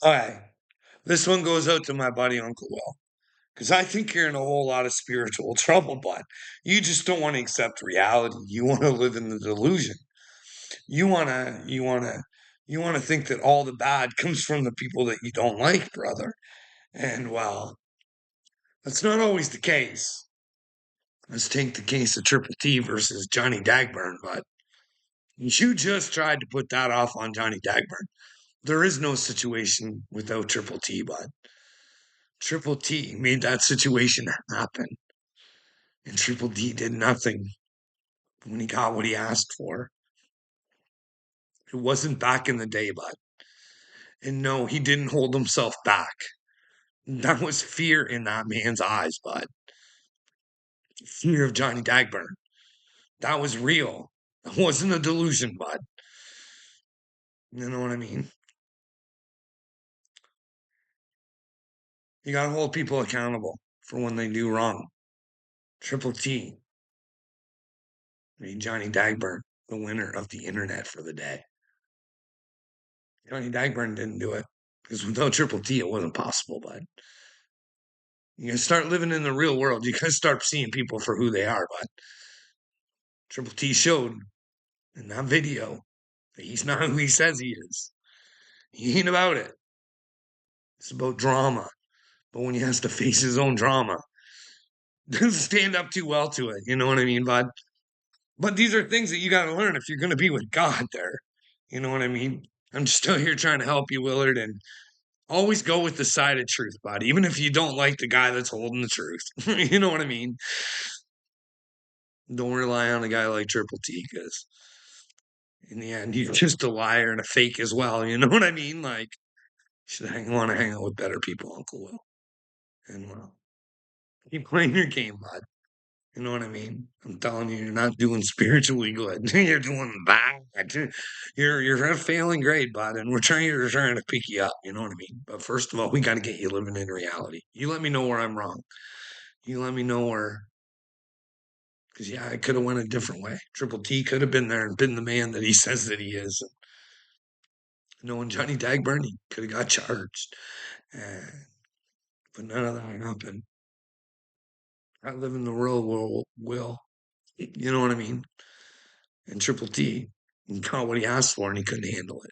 All right. This one goes out to my buddy Uncle Will. Because I think you're in a whole lot of spiritual trouble, bud. You just don't want to accept reality. You want to live in the delusion. You wanna think that all the bad comes from the people that you don't like, brother. And well, that's not always the case. Let's take the case of Triple T versus Johnny Dagburn, bud. You just tried to put that off on Johnny Dagburn. There is no situation without Triple T, bud. Triple T made that situation happen, and Triple T did nothing when he got what he asked for. It wasn't back in the day, bud. And no, he didn't hold himself back. That was fear in that man's eyes, bud. Fear of Johnny Dagburn. That was real. That wasn't a delusion, bud. You know what I mean? You gotta hold people accountable for when they do wrong. Triple T made Johnny Dagburn the winner of the internet for the day. Johnny Dagburn didn't do it because without Triple T, it wasn't possible, bud. You gotta start living in the real world. You gotta start seeing people for who they are, bud. Triple T showed in that video that he's not who he says he is. He ain't about it. It's about drama. But when he has to face his own drama, doesn't stand up too well to it. You know what I mean, bud? But these are things that you got to learn if you're going to be with God there. You know what I mean? I'm just still here trying to help you, Willard, and always go with the side of truth, bud, even if you don't like the guy that's holding the truth. You know what I mean? Don't rely on a guy like Triple T because in the end, he's just a liar and a fake as well. You know what I mean? Like, you should want to hang out with better people, Uncle Will. And well, keep playing your game, bud. You know what I mean? I'm telling you, you're not doing spiritually good. You're doing bad. You're at a failing grade, bud, and we're trying to pick you up. You know what I mean? But first of all, we got to get you living in reality. You let me know where I'm wrong. You let me know where, because yeah, I could have went a different way. Triple T could have been there and been the man that he says that he is. Knowing Johnny Dagburn, he could have got charged, but none of that happened. I live in the real world, Will. You know what I mean? And Triple T got what he asked for, and he couldn't handle it.